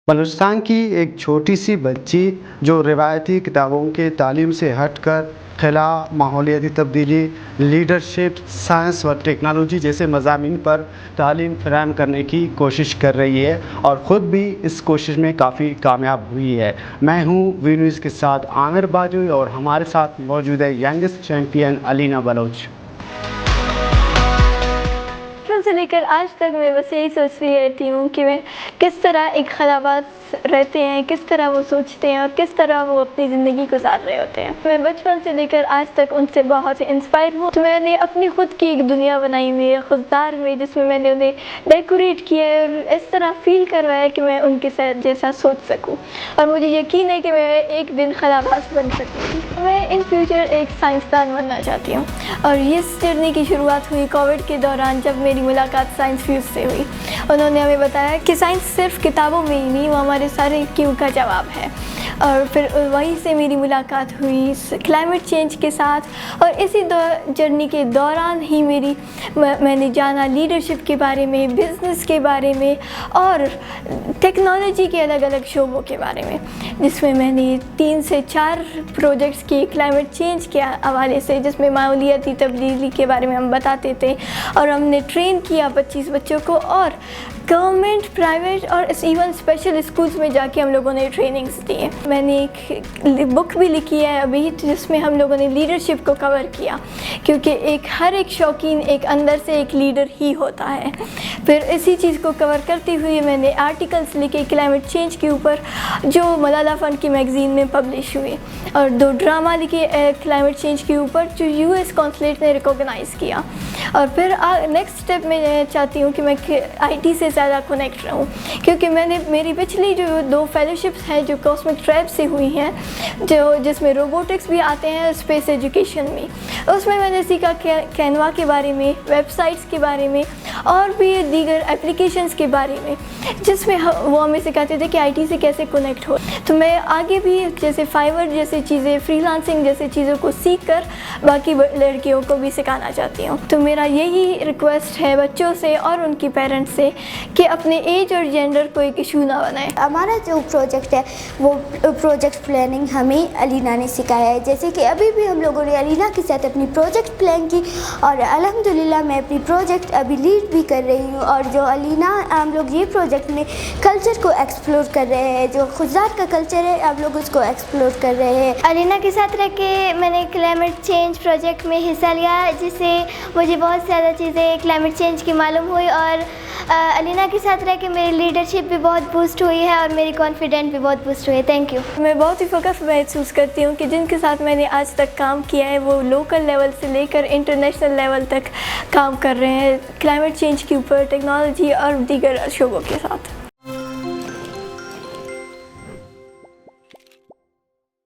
بلوچستان کی ایک چھوٹی سی بچی جو روایتی کتابوں کے تعلیم سے ہٹ کر خلا، ماحولیاتی تبدیلی، لیڈرشپ، سائنس و ٹیکنالوجی جیسے مضامین پر تعلیم فراہم کرنے کی کوشش کر رہی ہے اور خود بھی اس کوشش میں کافی کامیاب ہوئی ہے۔ میں ہوں وی نیوز کے ساتھ عامر باجوئی اور ہمارے ساتھ موجود ہے ینگسٹ چیمپئن علینا بلوچ۔ بچپن سے لے کر آج تک میں بس یہی سوچتی رہتی ہوں کہ میں کس طرح ایک خلابات رہتے ہیں، کس طرح وہ سوچتے ہیں اور کس طرح وہ اپنی زندگی گزار رہے ہوتے ہیں۔ میں بچپن سے لے کر آج تک ان سے بہت انسپائر ہوں۔ تو میں نے اپنی خود کی ایک دنیا بنائی ہوئی ہے خوددار میں، جس میں نے انہیں ڈیکوریٹ کیا ہے اور اس طرح فیل کروایا کہ میں ان کے ساتھ جیسا سوچ سکوں، اور مجھے یقین ہے کہ میں ایک دن خلاباز بن سکوں گی۔ میں ان فیوچر ایک سائنسدان بننا چاہتی ہوں، اور اس جرنی کی شروعات ہوئی کووڈ کے دوران، جب میری ملاقات سائنس فیوز سے ہوئی۔ انہوں نے ہمیں بتایا کہ سائنس صرف کتابوں میں ہی نہیں، وہ ہمارے سارے کیوں کا جواب ہے۔ اور پھر وہیں سے میری ملاقات ہوئی کلائمیٹ چینج کے ساتھ، اور اسی جرنی کے دوران ہی میں نے جانا لیڈرشپ کے بارے میں، بزنس کے بارے میں اور ٹیکنالوجی کے الگ الگ شعبوں کے بارے میں، جس میں نے 3 سے 4 پروجیکٹس کی کلائمیٹ چینج کے حوالے سے، جس میں ماحولیاتی تبدیلی کے بارے میں ہم بتاتے تھے، اور ہم نے ٹرین کیا 25 بچوں کو، اور گورنمنٹ، پرائیویٹ اور ایون اسپیشل اسکولس میں جا کے ہم لوگوں نے ٹریننگز دی ہیں۔ میں نے ایک بک بھی لکھی ہے ابھی، جس میں ہم لوگوں نے لیڈرشپ کو کور کیا، کیونکہ ہر ایک شوقین ایک اندر سے ایک لیڈر ہی ہوتا ہے۔ پھر اسی چیز کو کور کرتے ہوئے میں نے آرٹیکلس لکھے کلائمیٹ چینج کے اوپر، جو ملالہ فن کی میگزین میں پبلش ہوئے، اور 2 ڈرامہ لکھے کلائمیٹ چینج کے اوپر، جو US کونسلیٹ نے ریکوگنائز کیا۔ اور پھر نیکسٹ اسٹیپ میں چاہتی ہوں کہ میں IT سے زیادہ کنیکٹ رہوں، کیونکہ میری پچھلی جو 2 فیلوشپس ہیں جو کاسمک ٹریب سے ہوئی ہیں، جس میں روبوٹکس بھی آتے ہیں، اسپیس ایجوکیشن میں، اس میں نے سیکھا کینوا کے بارے میں، ویب سائٹس کے بارے میں، اور بھی دیگر اپلیکیشنز کے بارے میں، جس میں وہ ہمیں سکھاتے تھے کہ IT سے کیسے کنیکٹ ہو۔ تو میں آگے بھی جیسے فائور جیسے چیزیں، فری لانسنگ جیسے چیزوں کو سیکھ کر باقی لڑکیوں کو بھی سکھانا چاہتی ہوں۔ تو میرا یہی ریکویسٹ ہے بچوں سے اور ان کی پیرنٹس سے کہ اپنے ایج اور جینڈر کو ایک ایشو نہ بنائیں۔ ہمارا جو پروجیکٹ ہے وہ پروجیکٹ پلاننگ ہمیں علینا نے سکھایا ہے، جیسے کہ ابھی بھی ہم لوگوں نے علینا کے ساتھ اپنی پروجیکٹ پلان کی، اور الحمدللہ میں اپنی پروجیکٹ ابھی لیڈ بھی کر رہی ہوں۔ اور جو علینا ہم لوگ یہ پروجیکٹ میں کلچر کو ایکسپلور کر رہے ہیں، جو خزار کا کلچر ہے ہم لوگ اس کو ایکسپلور کر رہے ہیں۔ علینا کے ساتھ رہ کے میں نے کلائمیٹ چینج پروجیکٹ میں حصہ لیا، جس سے مجھے بہت زیادہ چیزیں کلائمیٹ چینج کی معلوم ہوئی، اور علینا کے ساتھ رہ کے میری لیڈرشپ بھی بہت بوسٹ ہوئی ہے، اور میری کانفیڈنٹ بھی بہت بوسٹ ہوئی ہے۔ Thank you. میں بہت ہی فخر محسوس کرتی ہوں کہ جن کے ساتھ میں نے آج تک کام کیا ہے، وہ لوکل لیول سے لے کر انٹرنیشنل لیول تک کام کر رہے ہیں کلائمیٹ چینج کے اوپر، ٹیکنالوجی اور دیگر شعبوں کے ساتھ۔